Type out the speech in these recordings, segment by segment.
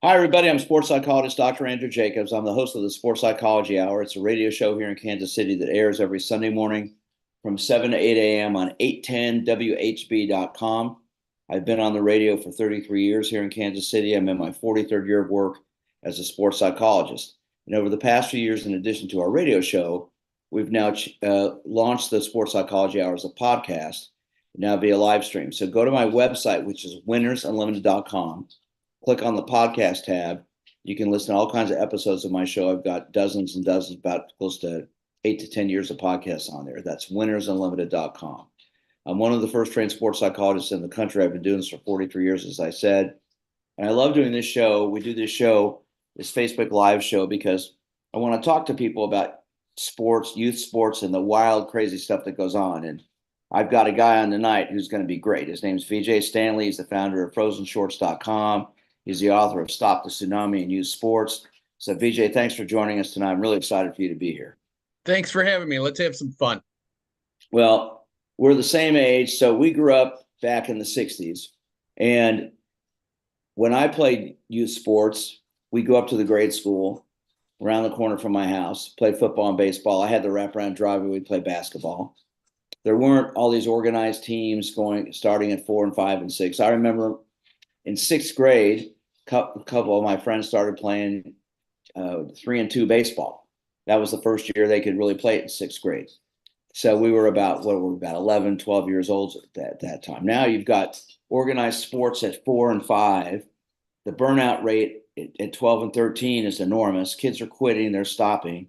Hi, everybody. I'm sports psychologist Dr. Andrew Jacobs. I'm the host of the Sports Psychology Hour. It's a radio show here in Kansas City that airs every Sunday morning from 7 to 8 a.m. on 810WHB.com. I've been on the radio for 33 years here in Kansas City. I'm in my 43rd year of work as a sports psychologist. And over the past few years, in addition to our radio show, we've now launched the Sports Psychology Hour as a podcast, now via live stream. So go to my website, which is winnersunlimited.com. Click on the podcast tab. You can listen to all kinds of episodes of my show. I've got dozens and dozens, about close to 8 to 10 years of podcasts on there. That's winnersunlimited.com. I'm one of the first trained sports psychologists in the country. I've been doing this for 43 years, as I said. And I love doing this show. We do this show, this Facebook Live show, because I want to talk to people about sports, youth sports, and the wild, crazy stuff that goes on. And I've got a guy on tonight who's going to be great. His name's Vj Stanley. He's the founder of FrozenShorts.com. He's the author of Stop the Tsunami in Youth Sports. So, Vj, thanks for joining us tonight. I'm really excited for you to be here. Thanks for having me. Let's have some fun. Well, we're the same age, so we grew up back in the 60s. And when I played youth sports, we go up to the grade school around the corner from my house, played football and baseball. I had the wraparound driveway. We'd play basketball. There weren't all these organized teams starting at 4 and 5 and 6. I remember in sixth grade, a couple of my friends started playing 3 and 2 baseball. That was the first year they could really play it in sixth grade. So we were about 11, 12 years old at that time. Now you've got organized sports at 4 and 5. The burnout rate at 12 and 13 is enormous. Kids are quitting, they're stopping.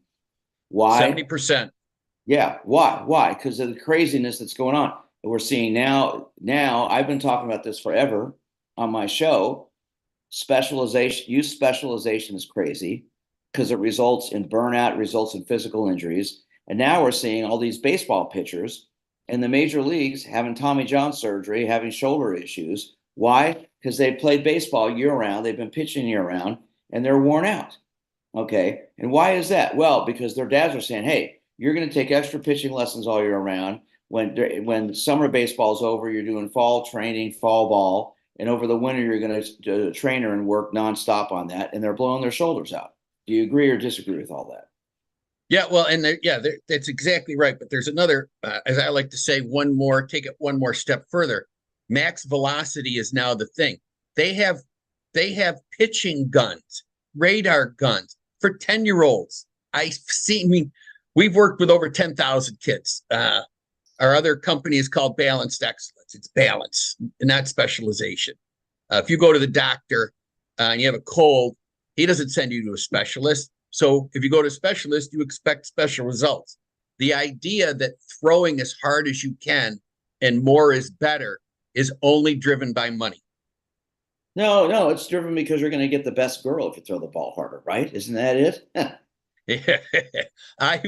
Why? 70%. Yeah. Why? Because of the craziness that's going on. And we're seeing now, I've been talking about this forever on my show. Youth specialization is crazy because it results in burnout, results in physical injuries. And now we're seeing all these baseball pitchers in the major leagues having Tommy John surgery, having shoulder issues. Why? Because they played baseball year round. They've been pitching year round and they're worn out. Okay. And why is that? Well, because their dads are saying, hey, you're going to take extra pitching lessons all year round. When summer baseball is over, you're doing fall training, fall ball. And over the winter, you're going to train her and work nonstop on that. And they're blowing their shoulders out. Do you agree or disagree with all that? Yeah, well, and that's exactly right. But there's another, as I like to say, take it one more step further. Max velocity is now the thing. They have pitching guns, radar guns for 10-year-olds. We've worked with over 10,000 kids. Our other company is called Balanced Excellence. It's balance, not specialization. If you go to the doctor and you have a cold, he doesn't send you to a specialist. So if you go to a specialist, you expect special results. The idea that throwing as hard as you can and more is better is only driven by money. No, it's driven because you're going to get the best girl if you throw the ball harder, right? Isn't that it? I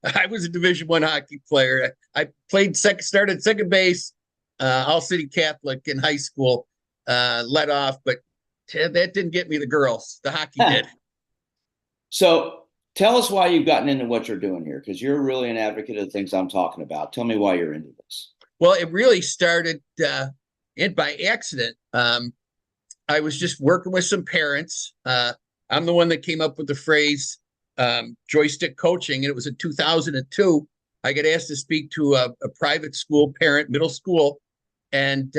I was a Division I hockey player. I started second base, All City Catholic in high school, led off, but that didn't get me the girls. The hockey did. So tell us why you've gotten into what you're doing here, because you're really an advocate of the things I'm talking about. Tell me why you're into this. Well, it really started by accident. I was just working with some parents. I'm the one that came up with the phrase joystick coaching, and it was in 2002. I got asked to speak to a private school parent, middle school, and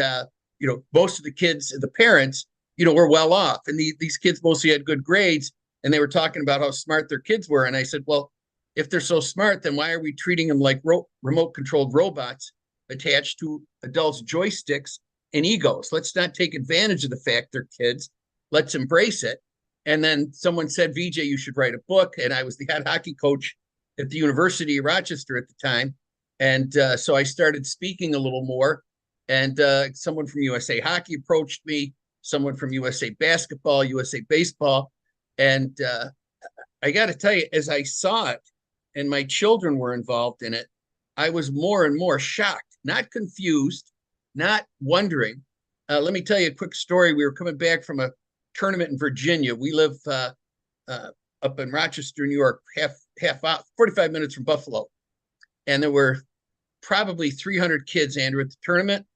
most of the kids, the parents, were well off, and these kids mostly had good grades, and they were talking about how smart their kids were. And I said, well, if they're so smart, then why are we treating them like remote-controlled robots attached to adults' joysticks and egos? Let's not take advantage of the fact they're kids. Let's embrace it. And then someone said, Vj, you should write a book. And I was the head hockey coach at the University of Rochester at the time. And so I started speaking a little more. And someone from USA Hockey approached me, someone from USA Basketball, USA Baseball. And I got to tell you, as I saw it and my children were involved in it, I was more and more shocked, not confused, not wondering. Let me tell you a quick story. We were coming back from a tournament in Virginia. We live up in Rochester, New York, half out, 45 minutes from Buffalo. And there were probably 300 kids, Andrew, at the tournament.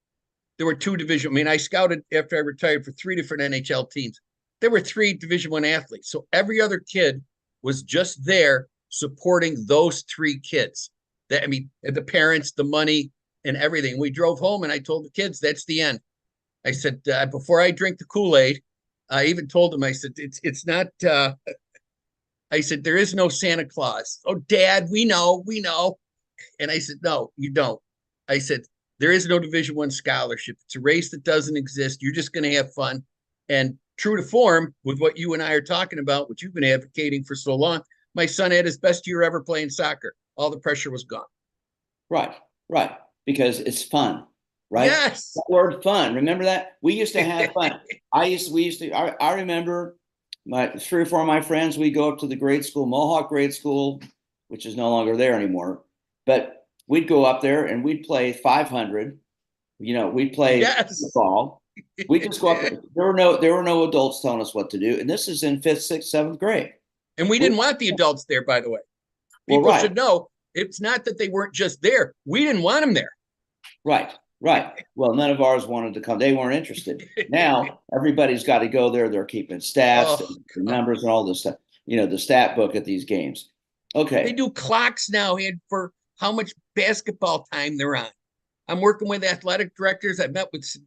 there were 2 division. I mean, I scouted after I retired for 3 different NHL teams. There were 3 Division I athletes. So every other kid was just there supporting those 3 kids. That, I mean, the parents, the money, and everything. We drove home and I told the kids, that's the end. I said, before I drink the Kool-Aid, I even told them, I said, it's not, I said, there is no Santa Claus. Oh, Dad, we know. And I said, no, you don't. I said, there is no Division I scholarship. It's a race that doesn't exist. You're just going to have fun. And true to form with what you and I are talking about, what you've been advocating for so long, my son had his best year ever playing soccer. All the pressure was gone. Right, right. Because it's fun, right? Yes. That word fun. Remember that? We used to have fun. I remember my 3 or 4 of my friends, we go up to the grade school, Mohawk grade school, which is no longer there anymore. But we'd go up there and we'd play 500. We'd play football. We just go up there. There were no adults telling us what to do. And this is in 5th, 6th, 7th grade. And we didn't want the adults there, by the way. People should know it's not that they weren't just there. We didn't want them there. Right. Well, none of ours wanted to come. They weren't interested. Now everybody's got to go there. They're keeping stats, and numbers, and all this stuff. The stat book at these games. Okay. They do clocks now for how much basketball time they're on. I'm working with athletic directors. I've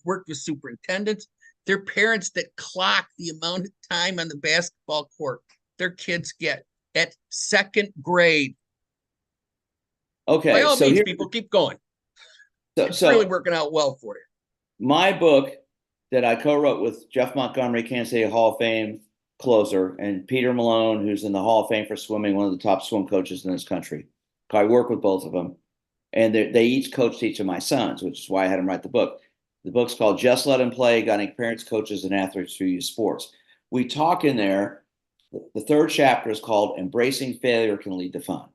worked with superintendents. They're parents that clock the amount of time on the basketball court their kids get at 2nd grade. Okay. By all means, people keep going. It's really working out well for you. My book that I co-wrote with Jeff Montgomery, Kansas City Hall of Fame closer, and Peter Malone, who's in the Hall of Fame for swimming, one of the top swim coaches in this country. I work with both of them. And they each coached each of my sons, which is why I had them write the book. The book's called Just Let Them Play, Guiding Parents, Coaches, and Athletes Through Youth Sports. We talk in there, the 3rd chapter is called Embracing Failure Can Lead to Fun.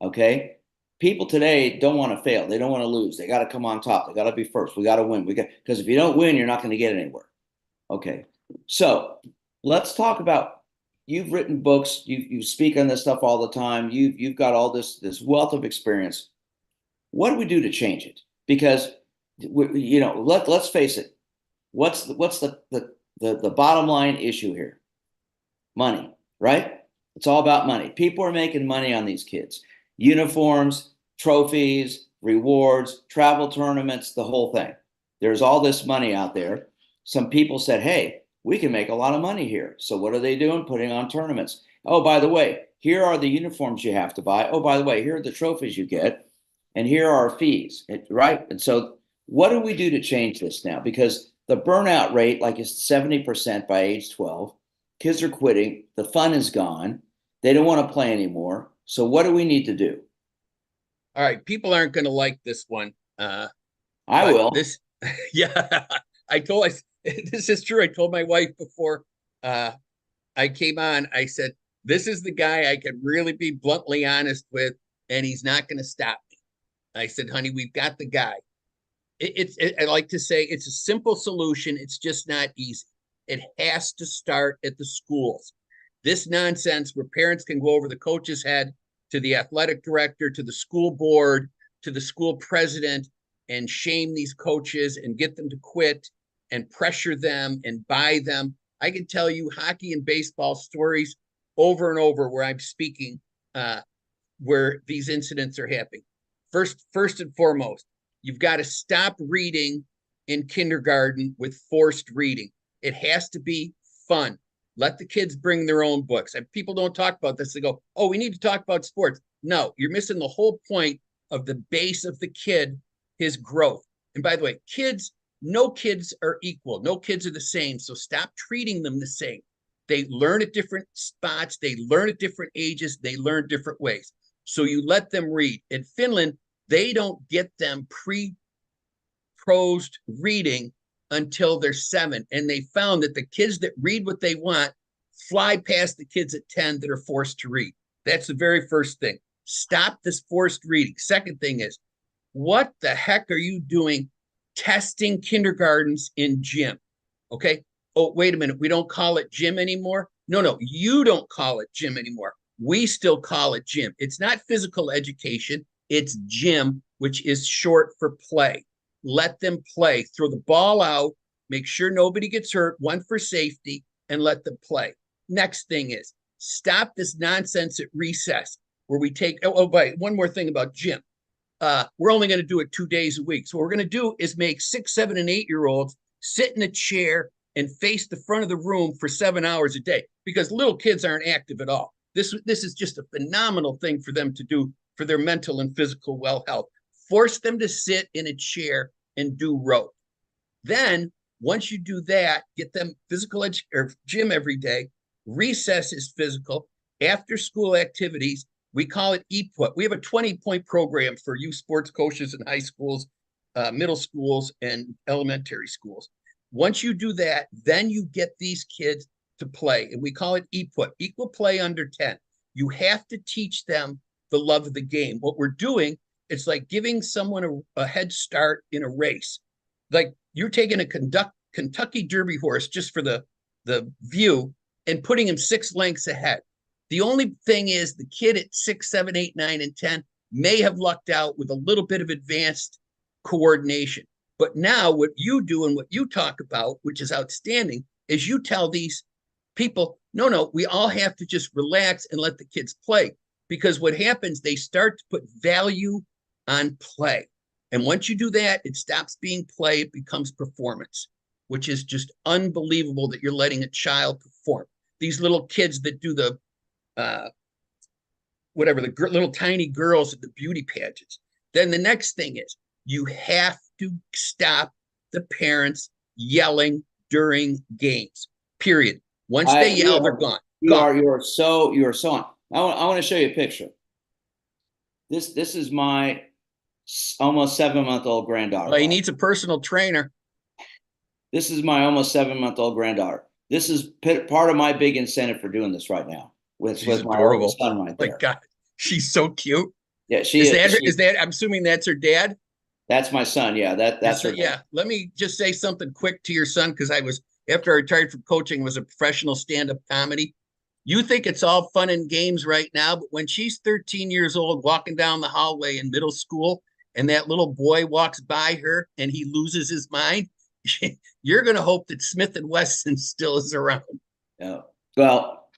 Okay? People today don't want to fail. They don't want to lose. They got to come on top. They got to be first. We got to win. Because if you don't win, you're not going to get anywhere. Okay. So let's talk about, you've written books. You speak on this stuff all the time. You've got all this wealth of experience. What do we do to change it? Because let's face it. What's the bottom line issue here? Money, right? It's all about money. People are making money on these kids. Uniforms, trophies, rewards, travel tournaments, the whole thing. There's all this money out there. Some people said, hey, we can make a lot of money here. So what are they doing? Putting on tournaments. Oh, by the way, here are the uniforms you have to buy. Oh, by the way, here are the trophies you get. And here are our fees, right? And so what do we do to change this now? Because the burnout rate, like, is 70% by age 12. Kids are quitting. The fun is gone. They don't want to play anymore. So what do we need to do? All right. People aren't going to like this one. I will. Yeah. This is true. I told my wife before I came on, I said, this is the guy I could really be bluntly honest with, and he's not going to stop me. I said, honey, we've got the guy. I like to say it's a simple solution. It's just not easy. It has to start at the schools. This nonsense where parents can go over the coach's head to the athletic director, to the school board, to the school president, and shame these coaches and get them to quit and pressure them and buy them. I can tell you hockey and baseball stories over and over where I'm speaking where these incidents are happening. First and foremost, you've got to stop reading in kindergarten with forced reading. It has to be fun. Let the kids bring their own books. And people don't talk about this. They go, oh, we need to talk about sports. No, you're missing the whole point of the base of the kid, his growth. And by the way, no kids are equal. No kids are the same. So stop treating them the same. They learn at different spots. They learn at different ages. They learn different ways. So you let them read. In Finland, they don't get them pre-prosed reading until they're 7. And they found that the kids that read what they want fly past the kids at 10 that are forced to read. That's the very first thing. Stop this forced reading. Second thing is, what the heck are you doing testing kindergartens in gym? Okay. Oh, wait a minute. We don't call it gym anymore. No, you don't call it gym anymore. We still call it gym. It's not physical education. It's gym, which is short for play. let them play, throw the ball out, make sure nobody gets hurt, one for safety, and let them play. Next thing is stop this nonsense at recess where we take, wait, one more thing about gym. We're only going to do it 2 days a week. So what we're going to do is make 6, 7, and 8-year-olds sit in a chair and face the front of the room for 7 hours a day, because little kids aren't active at all. This is just a phenomenal thing for them to do for their mental and physical well health. Force them to sit in a chair and do rote. Then once you do that, get them physical or gym every day. Recess is physical. After school activities, we call it EPUT. We have a 20-point program for youth sports coaches in high schools, middle schools, and elementary schools. Once you do that, then you get these kids to play, and we call it EPUT, equal play under 10. You have to teach them the love of the game. What we're doing, it's like giving someone a head start in a race. Like you're taking a Kentucky Derby horse, just for the view, and putting him 6 lengths ahead. The only thing is the kid at 6, 7, 8, 9, and 10 may have lucked out with a little bit of advanced coordination. But now what you do and what you talk about, which is outstanding, is you tell these people, no, we all have to just relax and let the kids play. Because what happens, they start to put value on play. And once you do that, it stops being play, it becomes performance, which is just unbelievable that you're letting a child perform. These little kids that do the little tiny girls at the beauty pageants. Then the next thing is you have to stop the parents yelling during games, period. Once they yell, they're gone. You are so on. I want to show you a picture. This is my almost 7-month-old granddaughter. Well, he needs a personal trainer. This is my almost 7-month-old granddaughter. This is part of my big incentive for doing this right now with my oldest son right there. My God, she's so cute. Yeah, she is. That I'm assuming that's her dad? That's my son. Yeah, that's her. Yeah. Let me just say something quick to your son, because after I retired from coaching, was a professional stand-up comedy. You think it's all fun and games right now, but when she's 13 years old, walking down the hallway in middle school, and that little boy walks by her and he loses his mind, you're going to hope that Smith & Wesson still is around. Yeah. Well,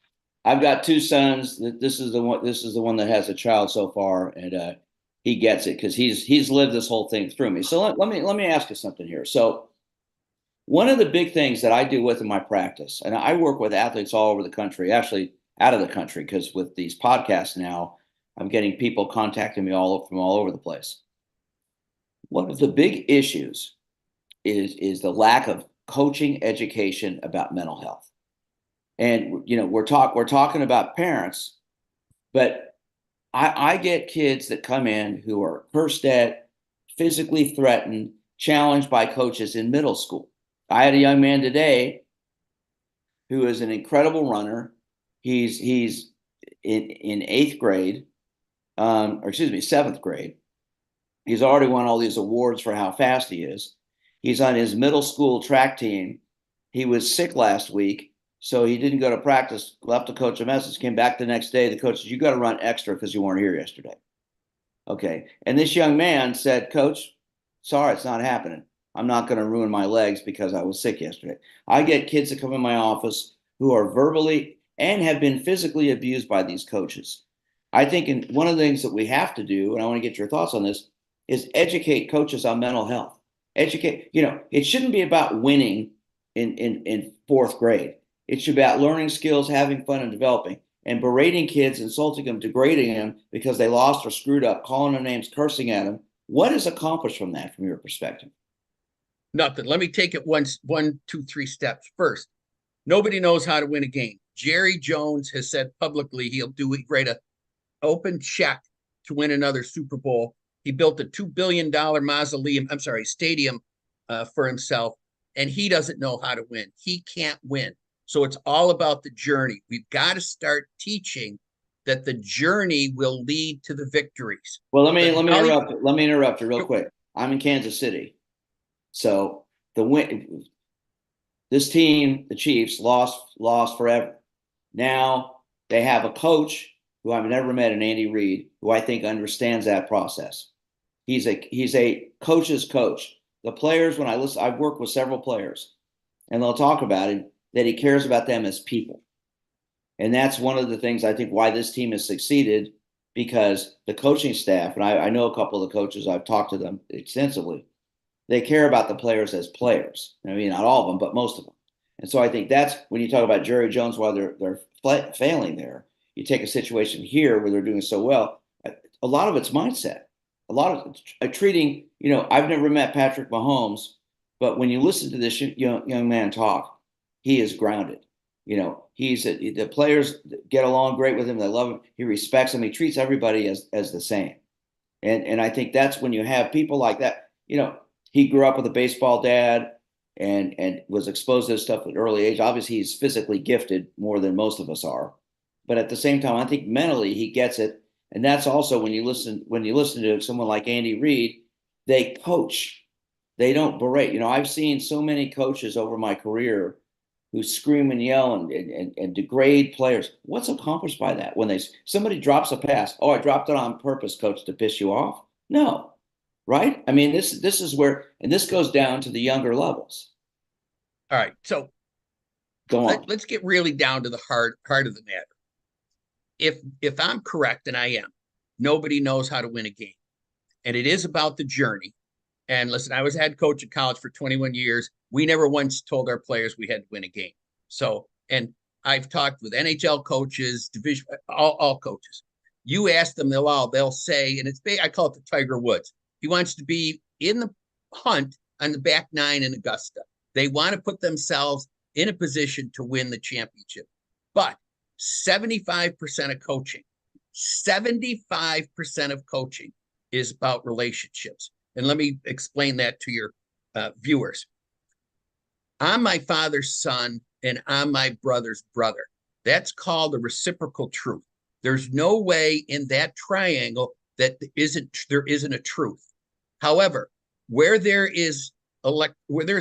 I've got 2 sons. This is the one that has a child so far, and he gets it because he's lived this whole thing through me. So let me ask you something here. So one of the big things that I do in my practice, and I work with athletes all over the country, actually out of the country, because with these podcasts now, I'm getting people contacting me from all over the place. One of the big issues is the lack of coaching education about mental health. And we're talking about parents, but I get kids that come in who are cursed at, physically threatened, challenged by coaches in middle school. I had a young man today who is an incredible runner. He's in 8th grade, or excuse me, 7th grade. He's already won all these awards for how fast he is. He's on his middle school track team. He was sick last week, so he didn't go to practice, left the coach a message, came back the next day. The coach said, "You got to run extra because you weren't here yesterday." Okay. And this young man said, "Coach, sorry, it's not happening. I'm not going to ruin my legs because I was sick yesterday." I get kids that come in my office who are verbally and have been physically abused by these coaches. I think one of the things that we have to do, and I want to get your thoughts on this, is educate coaches on mental health. It shouldn't be about winning in 4th grade. It should be about learning skills, having fun, and developing. And berating kids, insulting them, degrading them because they lost or screwed up, calling them names, cursing at them. What is accomplished from that, from your perspective? Nothing. Let me take it 1, 2, 3 steps. First, nobody knows how to win a game. Jerry Jones has said publicly he'll write an open check to win another Super Bowl. He built a $2 billion stadium for himself, and he doesn't know how to win. He can't win. So it's all about the journey. We've got to start teaching that the journey will lead to the victories. Well, let me interrupt you real quick. I'm in Kansas City. So this team, the Chiefs, lost forever. Now they have a coach who I've never met, an Andy Reid, who I think understands that process. He's a coach's coach. the players, when I listen, I've worked with several players, and they'll talk about it, that he cares about them as people. And that's one of the things I think why this team has succeeded, because the coaching staff, and I know a couple of the coaches, I've talked to them extensively, they care about the players as players. I mean, not all of them, but most of them. And so I think that's when you talk about Jerry Jones, while they're failing there, you take a situation here where they're doing so well, a lot of it's mindset. A lot of treating, I've never met Patrick Mahomes, but when you listen to this young man talk, he is grounded. The players get along great with him. They love him. He respects them. He treats everybody as the same. And I think that's when you have people like that. He grew up with a baseball dad and was exposed to this stuff at an early age. Obviously, he's physically gifted more than most of us are. But at the same time, I think mentally he gets it. And that's also when you listen to someone like Andy Reid, they coach. They don't berate. I've seen so many coaches over my career who scream and yell and degrade players. What's accomplished by that? When somebody drops a pass, oh, I dropped it on purpose, coach, to piss you off. No. Right? I mean, this is where, and this goes down to the younger levels. All right. So go on. Let's get really down to the heart of the matter. If I'm correct, and I am, nobody knows how to win a game. And it is about the journey. And listen, I was head coach at college for 21 years. We never once told our players we had to win a game. So, and I've talked with NHL coaches, division, all coaches. You ask them, they'll say, and I call it the Tiger Woods. He wants to be in the hunt on the back nine in Augusta. They want to put themselves in a position to win the championship. But 75% of coaching, 75% of coaching is about relationships. And let me explain that to your viewers. I'm my father's son and I'm my brother's brother. That's called a reciprocal truth. There's no way in that triangle that there isn't a truth. However, where there's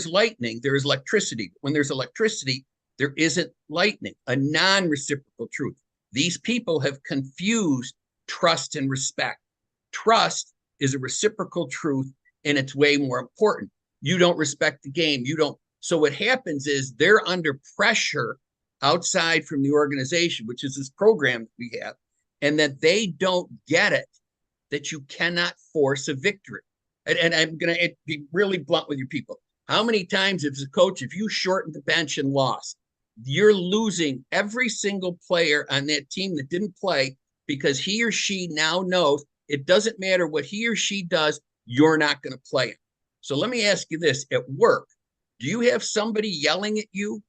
lightning, there is electricity. When there's electricity, there isn't lightning, a non-reciprocal truth. These people have confused trust and respect. Trust is a reciprocal truth, and it's way more important. You don't respect the game. You don't. So what happens is they're under pressure outside from the organization, which is this program that we have, and that they don't get it, that you cannot force a victory. And I'm going to be really blunt with you people. How many times as a coach, if you shortened the bench and lost, you're losing every single player on that team that didn't play because he or she now knows it doesn't matter what he or she does, you're not going to play him. So let me ask you this. At work, do you have somebody yelling at you?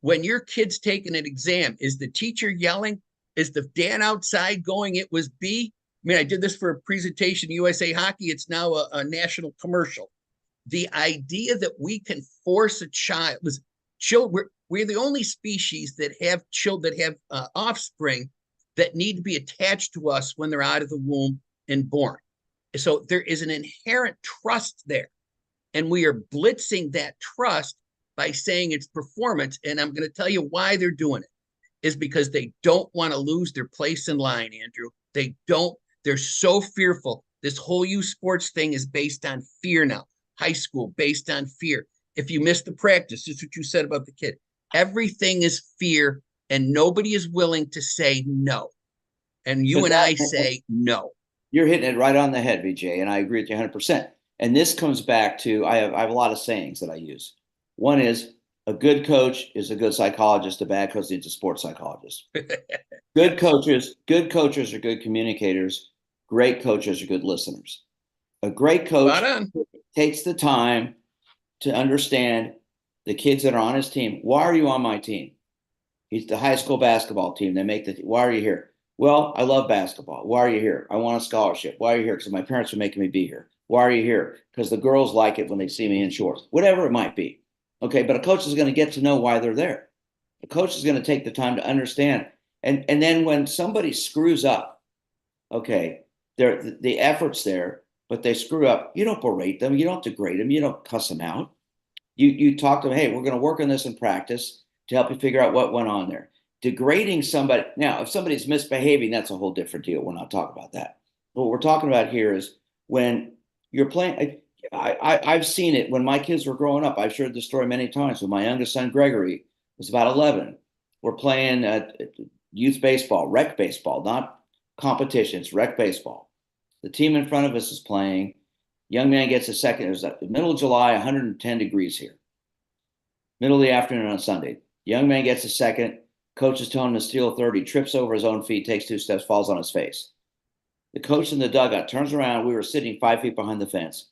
When your kid's taking an exam, is the teacher yelling? Is the dad outside going, it was B? I mean, I did this for a presentation, USA Hockey. It's now a national commercial. The idea that we can force a child, we're the only species that have children, that have offspring that need to be attached to us when they're out of the womb and born. So there is an inherent trust there. And we are blitzing that trust by saying it's performance. And I'm going to tell you why they're doing it is because they don't want to lose their place in line, Andrew. They're so fearful. This whole youth sports thing is based on fear now. High school, based on fear. If you miss the practice, just what you said about the kid. Everything is fear, and nobody is willing to say no. And you and I say no. You're hitting it right on the head, Vj, and I agree with you 100%. And this comes back to, I have a lot of sayings that I use. One is, a good coach is a good psychologist, a bad coach is a sports psychologist. Good coaches are good communicators. Great coaches are good listeners. A great coach takes the time to understand the kids that are on his team. Why are you on my team? He's the high school basketball team. Why are you here? Well, I love basketball. Why are you here? I want a scholarship. Why are you here? Because my parents are making me be here. Why are you here? Because the girls like it when they see me in shorts. Whatever it might be. Okay, but a coach is going to get to know why they're there. A coach is going to take the time to understand. And then when somebody screws up, okay, the effort's there, but they screw up, you don't berate them. You don't degrade them. You don't cuss them out. You talk to them, hey, we're going to work on this in practice to help you figure out what went on there. Degrading somebody. Now, if somebody's misbehaving, that's a whole different deal. We're not talking about that. What we're talking about here is when you're playing, I've seen it when my kids were growing up. I've shared this story many times. When my youngest son Gregory was about 11, we're playing youth baseball, rec baseball, not competitions, rec baseball. The team in front of us is playing. Young man gets a second. It was the middle of July, 110 degrees here. Middle of the afternoon on Sunday. Young man gets a second. Coach is telling him to steal a third. He trips over his own feet, takes 2 steps, falls on his face. The coach in the dugout turns around. We were sitting 5 feet behind the fence.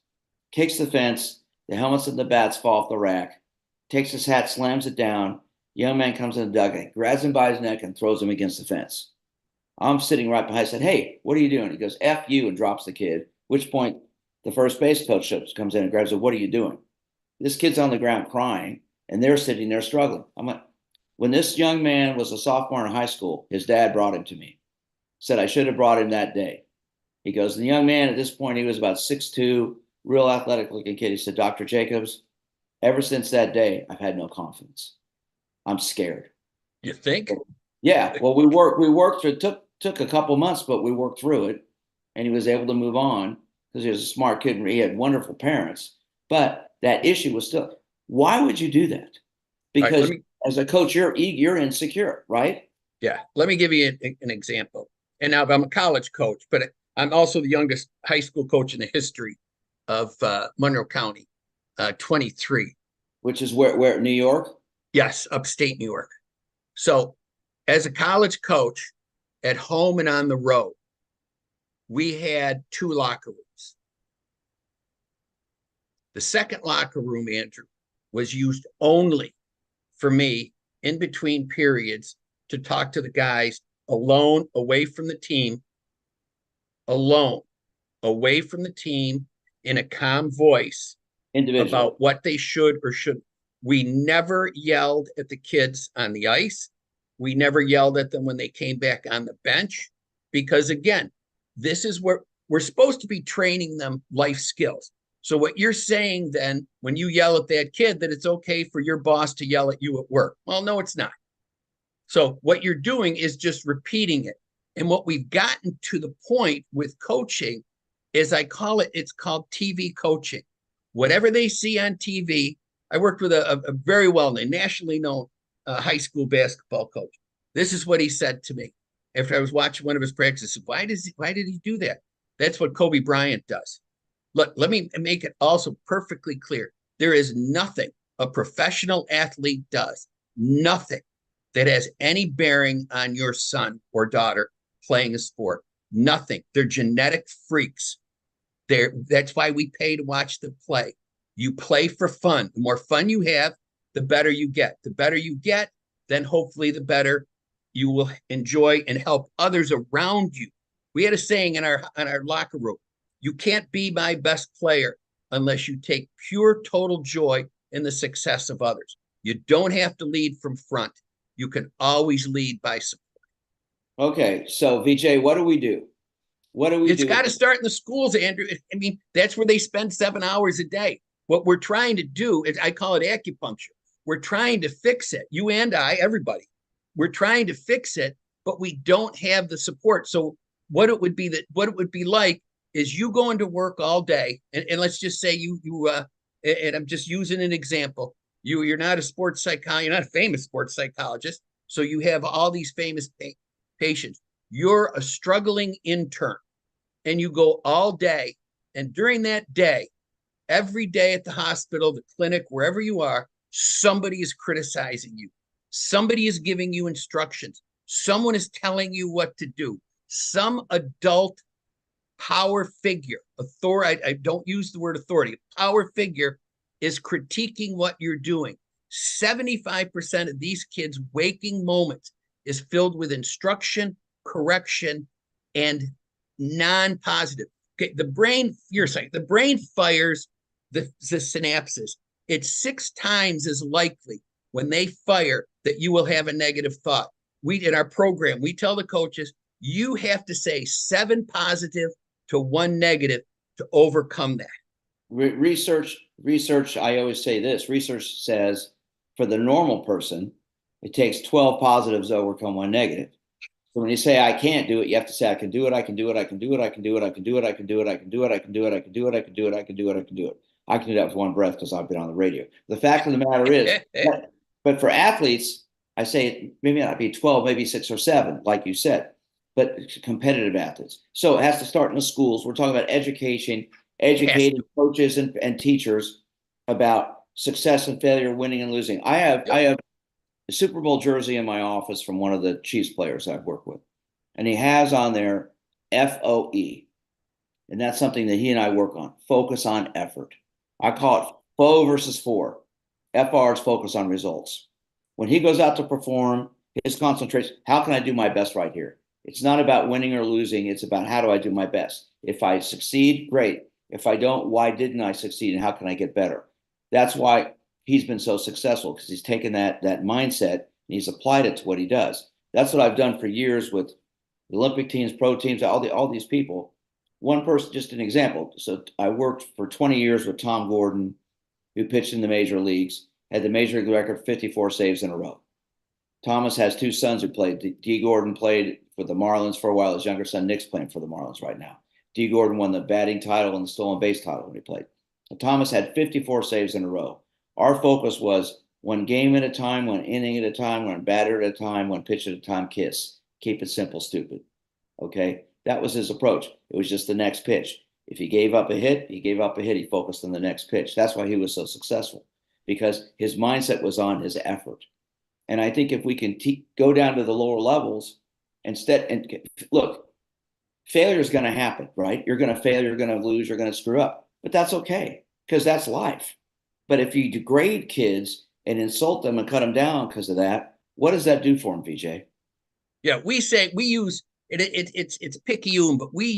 Kicks the fence. The helmets and the bats fall off the rack. Takes his hat, slams it down. Young man comes in the dugout, grabs him by his neck, and throws him against the fence. I'm sitting right behind. I said, "Hey, what are you doing?" He goes, "F you," and drops the kid. At which point, the first base coach comes in and grabs him. "What are you doing?" This kid's on the ground crying, and they're sitting there struggling. I'm like, when this young man was a sophomore in high school, his dad brought him to me. Said I should have brought him that day. He goes, the young man at this point, he was about 6'2", real athletic looking kid. He said, "Dr. Jacobs, ever since that day, I've had no confidence. I'm scared." You think? Yeah. Well, we worked through it. Took a couple months, but we worked through it, and he was able to move on because he was a smart kid and he had wonderful parents. But that issue was still, why would you do that? Because as a coach, you're insecure, right? Yeah. Let me give you an example. And now I'm a college coach, but I'm also the youngest high school coach in the history of Monroe County, 23. Which is where New York? Yes, upstate New York. So as a college coach, at home and on the road, we had 2 locker rooms. The second locker room, Andrew, was used only for me in between periods to talk to the guys alone, away from the team, alone, away from the team, in a calm voice about what they should or shouldn't. We never yelled at the kids on the ice. We never yelled at them when they came back on the bench, because again, this is where we're supposed to be training them life skills. So what you're saying then, when you yell at that kid, that it's okay for your boss to yell at you at work. Well, no, it's not. So what you're doing is just repeating it. And what we've gotten to the point with coaching is, I call it, it's called TV coaching. Whatever they see on TV. I worked with a very well-known, nationally known high school basketball coach. This is what he said to me after I was watching one of his practices. Why did he do that? That's what Kobe Bryant does. Look, let me make it also perfectly clear. There is nothing a professional athlete does, nothing that has any bearing on your son or daughter playing a sport. Nothing. They're genetic freaks. That's why we pay to watch them play. You play for fun. The more fun you have, the better you get. The better you get, then hopefully the better you will enjoy and help others around you. We had a saying in our locker room: you can't be my best player unless you take pure total joy in the success of others. You don't have to lead from front. You can always lead by support. Okay, so Vj, what do we do? What do we do? It's got to start in the schools, Andrew. I mean, that's where they spend 7 hours a day. What we're trying to do is, I call it acupuncture. We're trying to fix it. You and I, everybody, we're trying to fix it, but we don't have the support. So what it would be like is you going to work all day, and let's just say and I'm just using an example. You're not a sports psychologist, you're not a famous sports psychologist, so you have all these famous patients. You're a struggling intern, and you go all day, and during that day, every day at the hospital, the clinic, wherever you are, somebody is criticizing you. Somebody is giving you instructions. Someone is telling you what to do. Some adult power figure, authority, I don't use the word authority, power figure is critiquing what you're doing. 75% of these kids' waking moments is filled with instruction, correction, and non-positive. Okay, the brain fires the synapses. It's 6 times as likely when they fire that you will have a negative thought. In our program, we tell the coaches, you have to say 7 positive to 1 negative to overcome that. Research, I always say this, research says for the normal person, it takes 12 positives to overcome 1 negative. So when you say I can't do it, you have to say I can do it, I can do it, I can do it, I can do it, I can do it, I can do it, I can do it, I can do it, I can do it, I can do it, I can do it, I can do it. I can do that with one breath because I've been on the radio. The fact of the matter is, but for athletes, I say maybe not be 12, maybe 6 or 7, like you said, but competitive athletes. So it has to start in the schools. We're talking about education, educating coaches and teachers about success and failure, winning and losing. I have a Super Bowl jersey in my office from one of the Chiefs players I've worked with. And he has on there FOE. And that's something that he and I work on. Focus on effort. I call it FO versus 4. FR is focus on results. When he goes out to perform, his concentration, how can I do my best right here? It's not about winning or losing. It's about how do I do my best? If I succeed, great. If I don't, why didn't I succeed and how can I get better? That's why he's been so successful, because he's taken that mindset and he's applied it to what he does. That's what I've done for years with the Olympic teams, pro teams, all these people. One person, just an example. So I worked for 20 years with Tom Gordon, who pitched in the major leagues, had the major league record 54 saves in a row. Thomas has 2 sons who played. D. Gordon played for the Marlins for a while. His younger son, Nick's playing for the Marlins right now. D. Gordon won the batting title and the stolen base title when he played. And Thomas had 54 saves in a row. Our focus was one game at a time, one inning at a time, one batter at a time, one pitch at a time, kiss. Keep it simple, stupid. Okay? That was his approach. It was just the next pitch. If he gave up a hit, he gave up a hit. He focused on the next pitch. That's why he was so successful, because his mindset was on his effort. And I think if we can go down to the lower levels and look, failure is going to happen, right? You're going to fail, you're going to lose, you're going to screw up. But that's okay, because that's life. But if you degrade kids and insult them and cut them down because of that, what does that do for them, VJ? Yeah, we use it's picayune, but we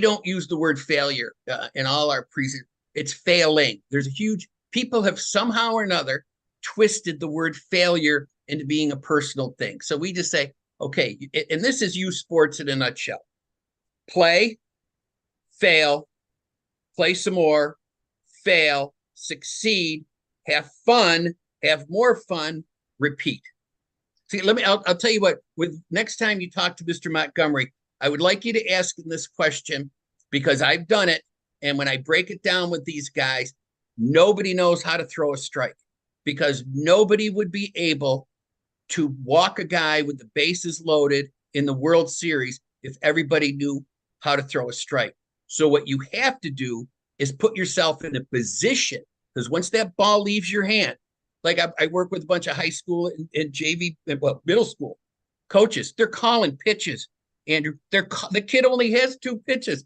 don't use the word failure in all our present. It's failing. There's a huge, people have somehow or another twisted the word failure into being a personal thing. So we just say, okay, and this is youth sports in a nutshell. Play, fail, play some more, fail, succeed, have fun, have more fun, repeat. See, I'll tell you what, with next time you talk to Mr. Montgomery, I would like you to ask him this question, because I've done it. And when I break it down with these guys, nobody knows how to throw a strike, because nobody would be able to walk a guy with the bases loaded in the World Series if everybody knew how to throw a strike. So what you have to do is put yourself in a position, because once that ball leaves your hand, like I work with a bunch of high school and JV, well, middle school coaches. They're calling pitches, Andrew. The kid only has 2 pitches.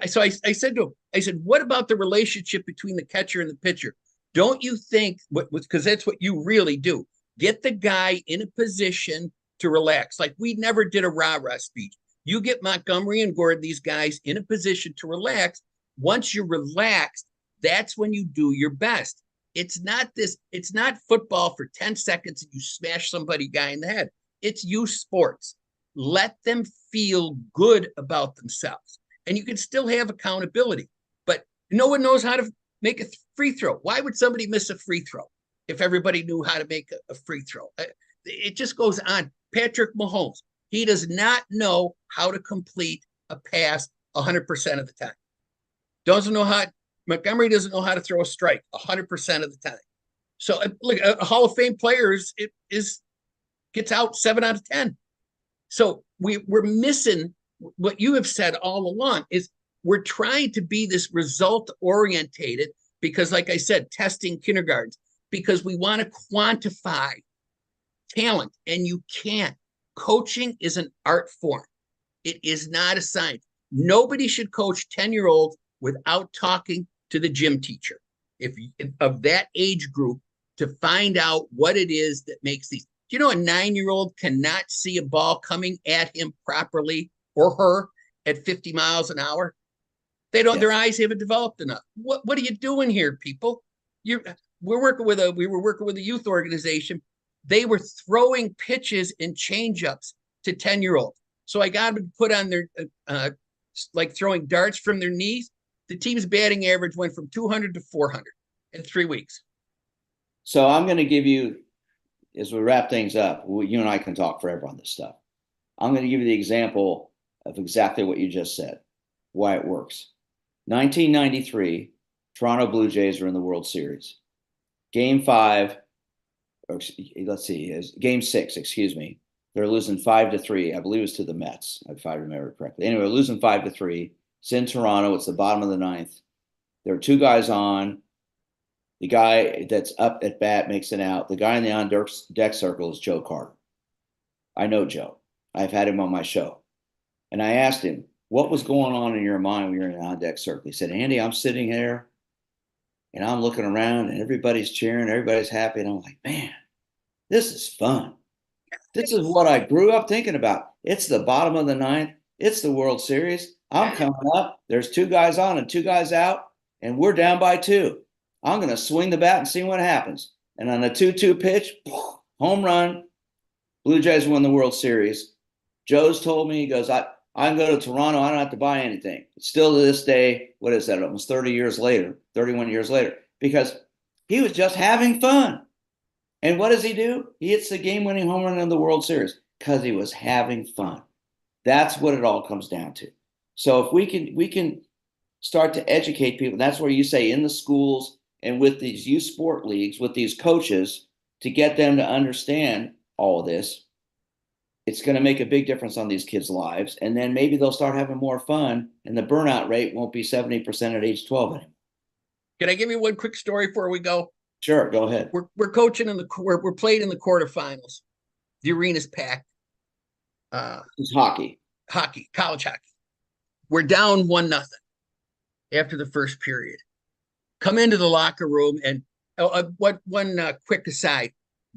So I said to him, I said, what about the relationship between the catcher and the pitcher? Don't you think, because that's what you really do, get the guy in a position to relax. Like, we never did a rah-rah speech. You get Montgomery and Gordon, these guys, in a position to relax. Once you're relaxed, that's when you do your best. It's not football for 10 seconds and you smash somebody guy in the head. It's youth sports. Let them feel good about themselves. And you can still have accountability. But no one knows how to make a free throw. Why would somebody miss a free throw if everybody knew how to make a free throw? It just goes on. Patrick Mahomes, he does not know how to complete a pass 100% of the time. Montgomery doesn't know how to throw a strike 100% of the time. So look, a Hall of Fame player gets out 7 out of 10. So we're missing what you have said all along, is we're trying to be this result orientated, because like I said, testing kindergartens, because we want to quantify talent, and you can't. Coaching is an art form. It is not a science. Nobody should coach 10-year-olds without talking to the gym teacher if of that age group, to find out what it is that makes these. Do you know a 9-year-old cannot see a ball coming at him properly, or her, at 50 miles an hour? They don't. Yeah. Their eyes haven't developed enough. What are you doing here, people? We were working with a youth organization. They were throwing pitches and changeups to 10-year-olds. So I got them to put on their like throwing darts from their knees. The team's batting average went from 200 to 400 in 3 weeks. So I'm going to give you, as we wrap things up, you and I can talk forever on this stuff. I'm going to give you the example of exactly what you just said, why it works. 1993, Toronto Blue Jays are in the World Series. Game 5, or let's see, Game 6, excuse me. They're losing 5-3. I believe it's to the Mets, if I remember correctly. Anyway, they're losing 5-3. It's in Toronto. It's the bottom of the ninth. There are two guys on. The guy that's up at bat makes an out. The guy in the on deck circle is Joe Carter. I know Joe. I've had him on my show. And I asked him, what was going on in your mind when you're in the on deck circle? He said, Andy, I'm sitting there and I'm looking around and everybody's cheering, everybody's happy. And I'm like, man, this is fun. This is what I grew up thinking about. It's the bottom of the ninth. It's the World Series. I'm coming up. There's two guys on and two guys out, and we're down by 2. I'm going to swing the bat and see what happens. And on a 2-2 pitch, home run, Blue Jays win the World Series. Joe's told me, he goes, I can go to Toronto. I don't have to buy anything. Still to this day, what is that? Almost 30 years later, 31 years later, because he was just having fun. And what does he do? He hits the game-winning home run in the World Series because he was having fun. That's what it all comes down to. So if we can start to educate people, that's where you say in the schools and with these youth sport leagues, with these coaches, to get them to understand all of this, it's going to make a big difference on these kids' lives. And then maybe they'll start having more fun and the burnout rate won't be 70% at age 12 anymore. Can I give you one quick story before we go? Sure, go ahead. We're coaching we're played in the quarterfinals. The arena's packed. It's hockey, college hockey. We're down 1-0 after the first period. Come into the locker room and one quick aside: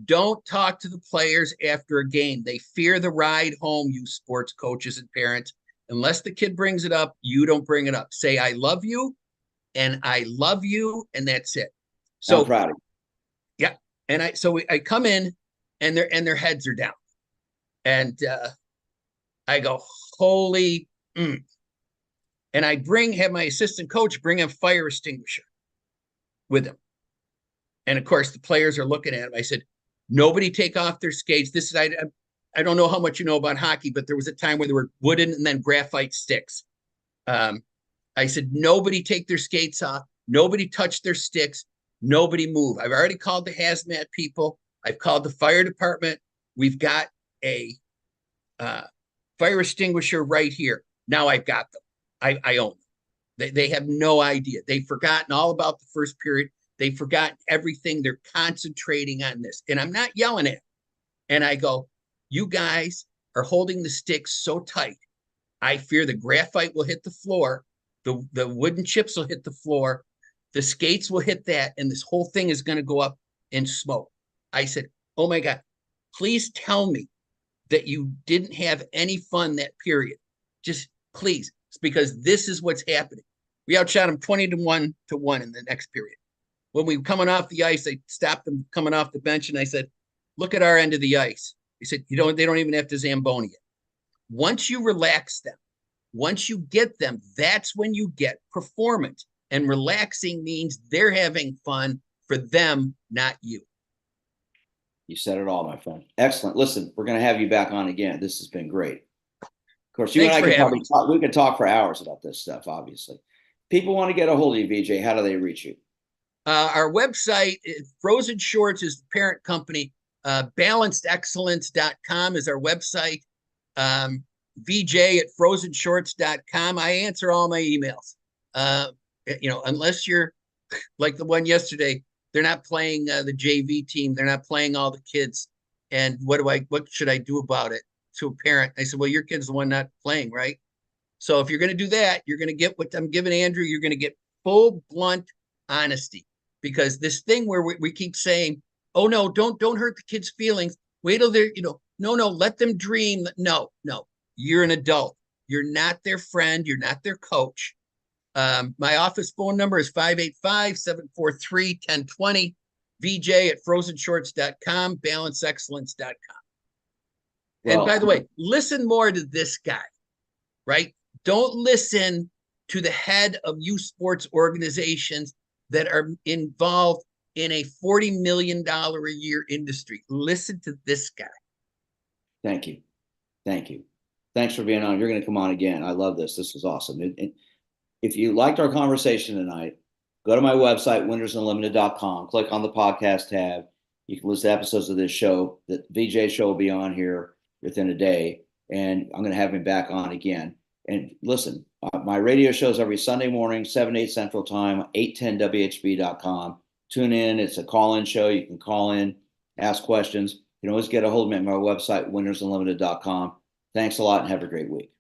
don't talk to the players after a game. They fear the ride home. You sports coaches and parents, unless the kid brings it up, you don't bring it up. Say I love you, and I love you, and that's it. So I'm proud of you. Yeah. And I come in and their heads are down. And I go, holy. And I have my assistant coach bring a fire extinguisher with him. And of course, the players are looking at him. I said, nobody take off their skates. This is, I don't know how much you know about hockey, but there was a time where there were wooden and then graphite sticks. I said, nobody take their skates off. Nobody touch their sticks. Nobody move. I've already called the hazmat people. I've called the fire department. We've got a fire extinguisher right here. Now I've got them. I own them. They have no idea. They've forgotten all about the first period. They've forgotten everything. They're concentrating on this. And I'm not yelling at them. And I go, you guys are holding the sticks so tight. I fear the graphite will hit the floor. The wooden chips will hit the floor. The skates will hit that, and this whole thing is going to go up in smoke. I said, oh my God, please tell me that you didn't have any fun that period. Just please, it's because this is what's happening. We outshot them 20-1 in the next period. When we were coming off the ice, I stopped them coming off the bench, and I said, look at our end of the ice. He said, they don't even have to Zamboni it. Once you relax them, once you get them, that's when you get performance. And relaxing means they're having fun for them, not you. You said it all, my friend. Excellent. Listen, we're going to have you back on again. This has been great. Of course, you and I can probably talk. We could talk for hours about this stuff, obviously. People want to get a hold of you, Vj. How do they reach you? Our website, Frozen Shorts, is the parent company. Balancedexcellence.com is our website. VJ@frozenshorts.com. I answer all my emails. Unless you're like the one yesterday, they're not playing the JV team. They're not playing all the kids. And what should I do about it to a parent? I said, well, your kid's the one not playing, right? So if you're going to do that, you're going to get what I'm giving Andrew. You're going to get full, blunt honesty, because this thing where we keep saying, oh no, don't hurt the kids' feelings. Wait till they're, no, let them dream. No, you're an adult. You're not their friend. You're not their coach. My office phone number is 585-743-1020. VJ@frozenshorts.com, balanceexcellence.com. Well, and by the way, listen more to this guy, right? Don't listen to the head of youth sports organizations that are involved in a $40 million a year industry. Listen to this guy. Thank you. Thanks for being on. You're going to come on again. I love this. This is awesome. If you liked our conversation tonight, go to my website, winnersunlimited.com, click on the podcast tab. You can listen to episodes of this show. The VJ show will be on here within a day, and I'm going to have him back on again. And listen, my radio shows every Sunday morning, 7, 8 Central Time, 810WHB.com. Tune in. It's a call-in show. You can call in, ask questions. You can always get a hold of me at my website, winnersunlimited.com. Thanks a lot and have a great week.